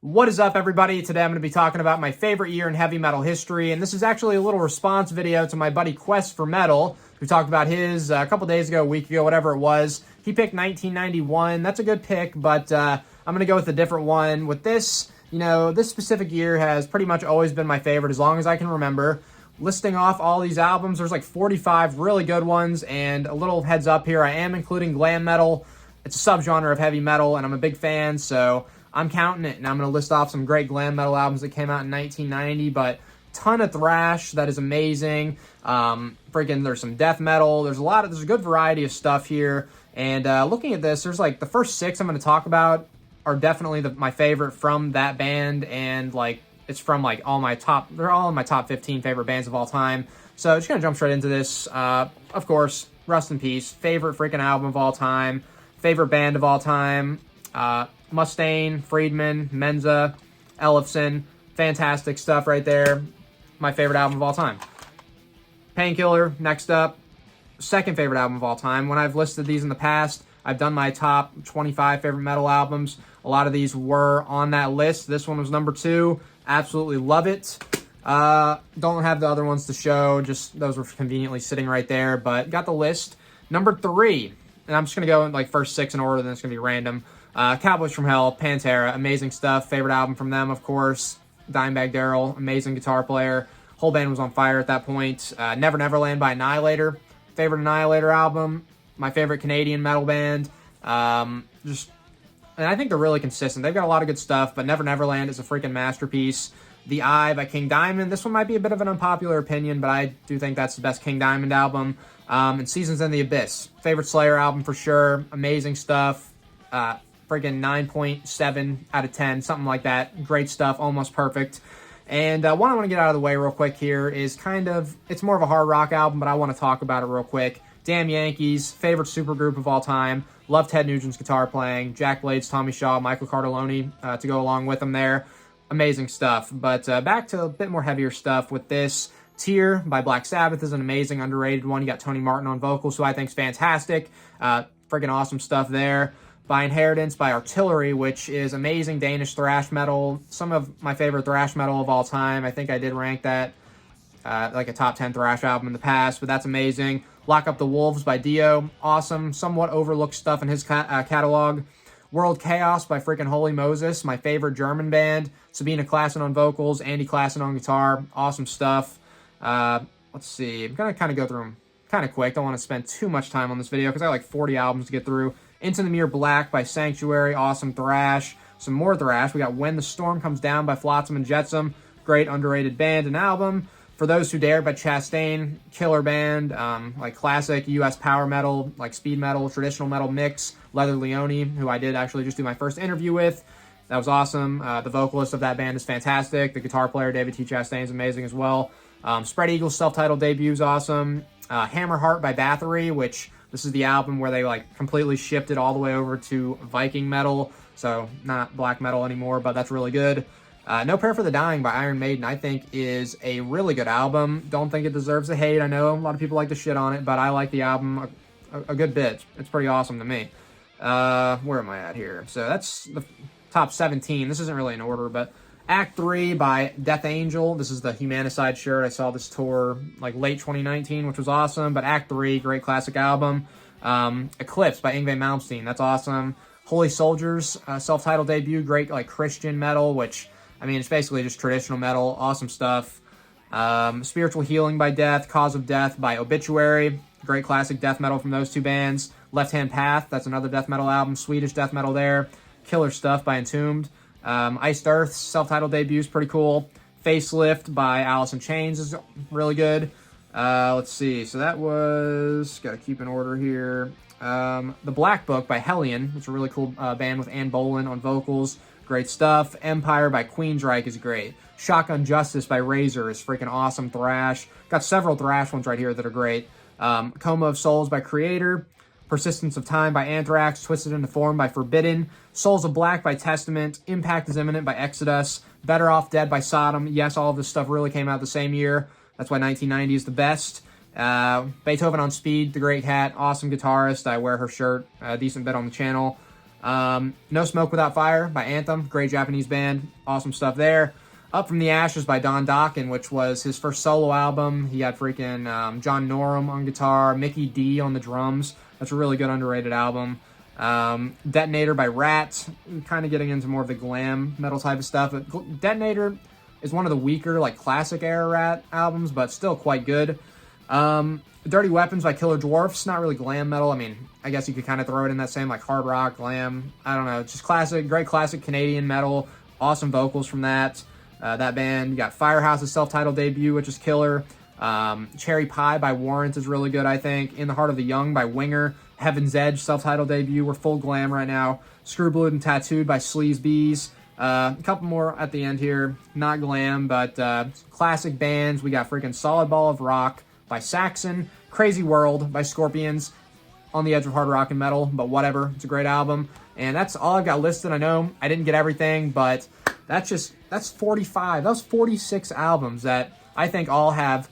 What is up, everybody? Today I'm going to be talking about my favorite year in heavy metal history, and this is actually a little response video to my buddy Quest for Metal. We talked about his a couple days ago, a week ago, whatever it was. He picked 1991. That's a good pick, but I'm going to go with a different one. With this, this specific year has pretty much always been my favorite as long as I can remember. Listing off all these albums, there's like 45 really good ones, and a little heads up here, I am including glam metal. It's a subgenre of heavy metal, and I'm a big fan, so I'm counting it, and I'm going to list off some great glam metal albums that came out in 1990, but ton of thrash that is amazing. There's some death metal. There's a good variety of stuff here. And looking at this, there's like the first 6 I'm going to talk about are definitely my favorite from that band, and it's from they're all in my top 15 favorite bands of all time. So just going to jump straight into this. Of course, rest in peace. Favorite freaking album of all time. Favorite band of all time. Mustaine, Friedman, Menza, Ellefson. Fantastic stuff right there. My favorite album of all time. Painkiller, next up. Second favorite album of all time. When I've listed these in the past, I've done my top 25 favorite metal albums. A lot of these were on that list. This one was number 2. Absolutely love it. Don't have the other ones to show. Just those were conveniently sitting right there. But got the list. Number 3. And I'm just going to go in first 6 in order. Then it's going to be random. Cowboys from Hell, Pantera, amazing stuff. Favorite album from them, of course. Dimebag Darrell, amazing guitar player. Whole band was on fire at that point. Never Neverland by Annihilator, favorite Annihilator album. My favorite Canadian metal band. And I think they're really consistent. They've got a lot of good stuff, but Never Neverland is a freaking masterpiece. The Eye by King Diamond. This one might be a bit of an unpopular opinion, but I do think that's the best King Diamond album. And Seasons in the Abyss, favorite Slayer album for sure. Amazing stuff. Friggin' 9.7 out of 10, something like that. Great stuff, almost perfect. And one I want to get out of the way real quick here is it's more of a hard rock album, but I want to talk about it real quick. Damn Yankees, favorite supergroup of all time. Love Ted Nugent's guitar playing. Jack Blades, Tommy Shaw, Michael Cardelloni to go along with them there. Amazing stuff. But back to a bit more heavier stuff with this. Tear by Black Sabbath is an amazing, underrated one. You got Tony Martin on vocals, who I think is fantastic. Friggin' awesome stuff there. By Inheritance by Artillery, which is amazing Danish thrash metal. Some of my favorite thrash metal of all time. I think I did rank that like a top 10 thrash album in the past, but that's amazing. Lock Up the Wolves by Dio. Awesome. Somewhat overlooked stuff in his catalog. World Chaos by freaking Holy Moses, my favorite German band. Sabina Klassen on vocals, Andy Klassen on guitar. Awesome stuff. Let's see. I'm going to kind of go through them kind of quick. Don't want to spend too much time on this video because I have like 40 albums to get through. Into the Mirror Black by Sanctuary, awesome thrash. Some more thrash. We got When the Storm Comes Down by Flotsam and Jetsam, great underrated band and album. For Those Who Dare by Chastain, killer band, like classic US power metal, like speed metal, traditional metal mix. Leather Leone, who I did actually just do my first interview with. That was awesome. The vocalist of that band is fantastic. The guitar player, David T. Chastain, is amazing as well. Spread Eagle's self-titled debut is awesome. Hammerheart by Bathory, which this is the album where they completely shifted all the way over to Viking metal, so not black metal anymore, but that's really good. No Prayer for the Dying by Iron Maiden, I think, is a really good album. Don't think it deserves the hate. I know a lot of people like to shit on it, but I like the album a good bit. It's pretty awesome to me. Where am I at here? So that's the top 17. This isn't really in order, but Act 3 by Death Angel. This is the Humanicide shirt. I saw this tour late 2019, which was awesome. But Act 3, great classic album. Eclipse by Yngwie Malmsteen. That's awesome. Holy Soldiers, self-titled debut. Great Christian metal, which, I mean, it's basically just traditional metal. Awesome stuff. Spiritual Healing by Death. Cause of Death by Obituary. Great classic death metal from those two bands. Left Hand Path, that's another death metal album. Swedish death metal there. Killer Stuff by Entombed. Iced Earth's self-titled debut is pretty cool. Facelift by Alice in Chains is really good. Let's see. So that was... Got to keep in order here. The Black Book by Hellion. It's a really cool band with Ann Bolan on vocals. Great stuff. Empire by Queensryche is great. Shotgun Justice by Razor is freaking awesome thrash. Got several thrash ones right here that are great. Coma of Souls by Creator. Persistence of Time by Anthrax, Twisted into Form by Forbidden, Souls of Black by Testament, Impact is Imminent by Exodus, Better Off Dead by Sodom. Yes, all of this stuff really came out the same year. That's why 1990 is the best. Beethoven on Speed, The Great Cat, awesome guitarist. I wear her shirt a decent bit on the channel. No Smoke Without Fire by Anthem, great Japanese band, awesome stuff there. Up from the Ashes by Don Dokken, which was his first solo album. He had freaking John Norum on guitar, Mickey D on the drums. That's a really good underrated album. Detonator by Rat, kind of getting into more of the glam metal type of stuff. But Detonator is one of the weaker, like, classic era Rat albums, but still quite good. Dirty Weapons by Killer Dwarfs, not really glam metal. I mean, I guess you could kind of throw it in that same, like, hard rock, glam, I don't know, just classic, great classic Canadian metal, awesome vocals from that band. You got Firehouse's self-titled debut, which is killer. Cherry Pie by Warrant is really good, I think. In the Heart of the Young by Winger. Heaven's Edge self-titled debut. We're full glam right now. Screwblood and Tattooed by Sleaze Bees. A couple more at the end here. Not glam, but classic bands. We got freaking Solid Ball of Rock by Saxon. Crazy World by Scorpions. On the edge of hard rock and metal, but whatever. It's a great album. And that's all I've got listed. I know I didn't get everything, but that's 45. That was 46 albums that I think all have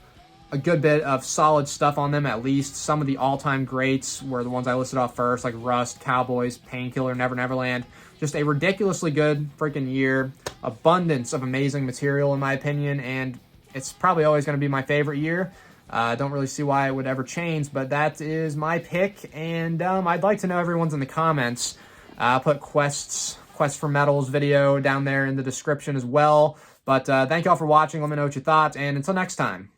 a good bit of solid stuff on them, at least. Some of the all-time greats were the ones I listed off first, like Rust, Cowboys, Painkiller, Never Neverland. Just a ridiculously good freaking year. Abundance of amazing material, in my opinion, and it's probably always going to be my favorite year. I don't really see why it would ever change, but that is my pick, and I'd like to know everyone's in the comments. I'll put Quest for Metals video down there in the description as well. But thank y'all for watching. Let me know what you thought, and until next time.